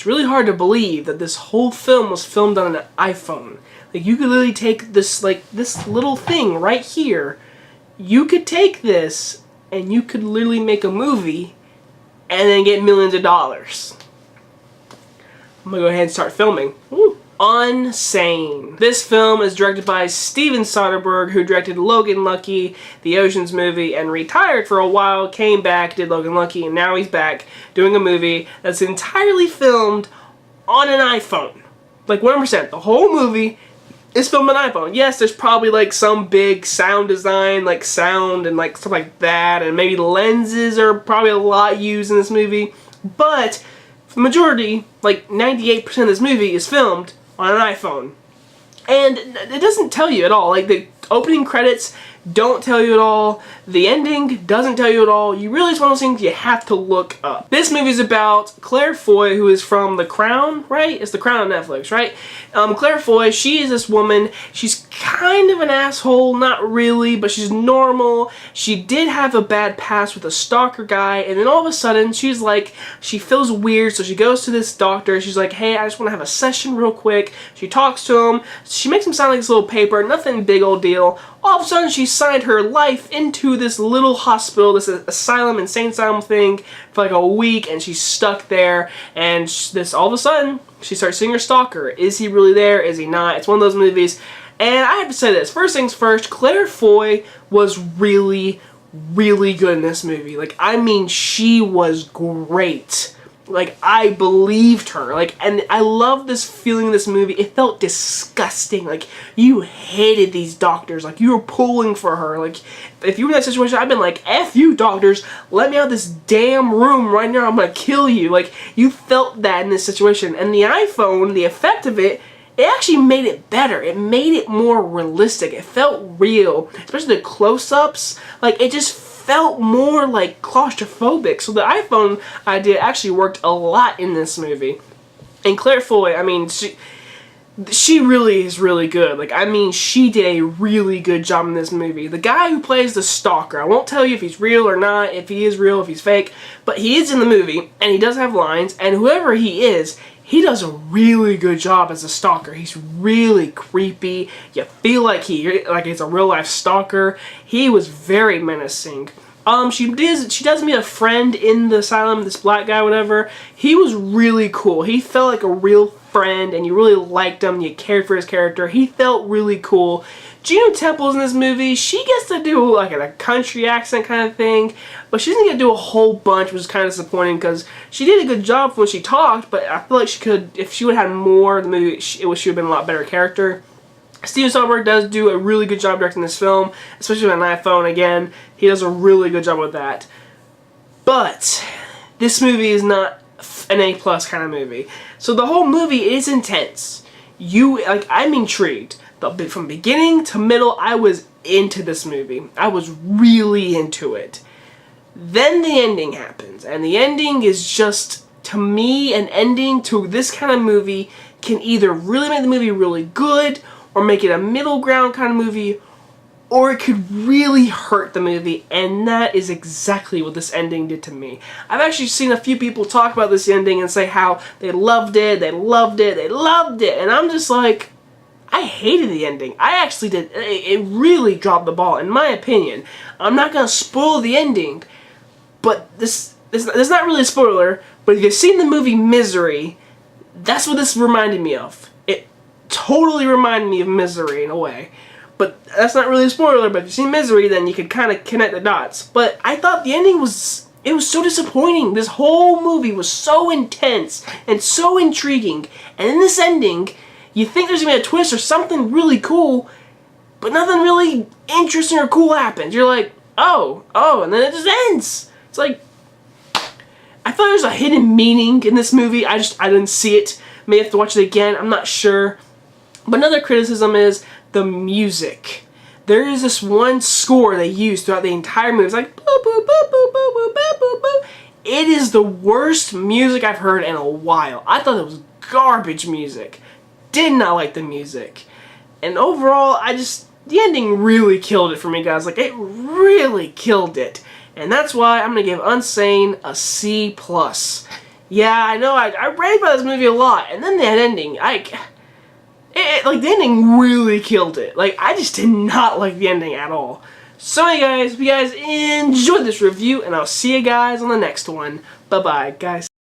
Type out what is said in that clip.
It's really hard to believe that this whole film was filmed on an iPhone. Like, you could literally take this, like, this little thing right here. You could take this, and you could literally make a movie, and then get millions of dollars. I'm gonna go ahead and start filming. Woo. Unsane. This film is directed by Steven Soderbergh, who directed Logan Lucky, the Ocean's movie, and retired for a while, came back, did Logan Lucky, and now he's back doing a movie that's entirely filmed on an iPhone. Like 100%. The whole movie is filmed on an iPhone. Yes, there's probably like some big sound design, like sound and like stuff like that, and maybe lenses are probably a lot used in this movie, but the majority, like 98% of this movie, is filmed on an iPhone. And it doesn't tell you at all. Like, the opening credits don't tell you at all. The ending doesn't tell you at all. You really just one of those things you have to look up. This movie is about Claire Foy, who is from The Crown, right? It's The Crown on Netflix, right? Claire Foy, she is this woman. She's kind of an asshole, not really, but she's normal. She did have a bad past with a stalker guy, and then all of a sudden, she's like, she feels weird, so she goes to this doctor. She's like, hey, I just want to have a session real quick. She talks to him. She makes him sign like this little paper, nothing big old deal. All of a sudden, she signed her life into this little hospital, this asylum, insane asylum thing for like a week, and she's stuck there, and this all of a sudden, she starts seeing her stalker. Is he really there? Is he not? It's one of those movies. And I have to say this. First things first, Claire Foy was really, really good in this movie. Like, I mean, she was great. Like, I believed her. Like, and I love this feeling in this movie. It felt disgusting. Like, you hated these doctors. Like, you were pulling for her. Like, if you were in that situation, I'd been like, F you, doctors. Let me out of this damn room right now. I'm gonna kill you. Like, you felt that in this situation. And the iPhone, the effect of it, it actually made it better. It made it more realistic. It felt real. Especially the close-ups. Like, it just felt more like claustrophobic. So the iPhone idea actually worked a lot in this movie. And Claire Foy, I mean, she really is really good. Like, I mean, she did a really good job in this movie. The guy who plays the stalker, I won't tell you if he's real or not, if he is real, if he's fake, but he is in the movie, and he does have lines, and whoever he is, he does a really good job as a stalker. He's really creepy. You feel like he's a real life stalker. He was very menacing. She does meet a friend in the asylum, this black guy, whatever. He was really cool. He felt like a real friend, and you really liked him. You cared for his character. He felt really cool. Gina Temple's in this movie. She gets to do like a country accent kind of thing, but she doesn't get to do a whole bunch, which is kind of disappointing because she did a good job when she talked, but I feel like she could, if she would have had more, the movie she would have been a lot better character. Steven Soderbergh does do a really good job directing this film, especially with an iPhone. Again, he does a really good job with that. But this movie is not an A+ kind of movie. So the whole movie is intense. I'm intrigued. From beginning to middle, I was into this movie. I was really into it. Then the ending happens, and the ending is just, to me, an ending to this kind of movie can either really make the movie really good, or make it a middle ground kind of movie, or it could really hurt the movie, and that is exactly what this ending did to me. I've actually seen a few people talk about this ending and say how they loved it, they loved it, they loved it, and I'm just like, I hated the ending. I actually did. It really dropped the ball, in my opinion. I'm not going to spoil the ending, but this is not really a spoiler, but if you've seen the movie Misery, that's what this reminded me of. It totally reminded me of Misery in a way. But that's not really a spoiler, but if you've seen Misery, then you could kind of connect the dots. But I thought the ending was so disappointing. This whole movie was so intense and so intriguing, and in this ending, you think there's going to be a twist or something really cool, but nothing really interesting or cool happens. You're like, oh, and then it just ends. It's like, I thought there was a hidden meaning in this movie. I didn't see it. May have to watch it again. I'm not sure. But another criticism is the music. There is this one score they use throughout the entire movie. It's like, boop, boop, boop, boop, boop, boop, boop, boop, boop. It is the worst music I've heard in a while. I thought it was garbage music. Did not like the music. And overall, the ending really killed it for me, guys. Like, it really killed it. And that's why I'm going to give Unsane a C+. Yeah, I know. I raved about this movie a lot, and then the ending, like the ending really killed it. Like, I just did not like the ending at all. So, hey guys, if you guys enjoyed this review, and I'll see you guys on the next one. Bye-bye, guys.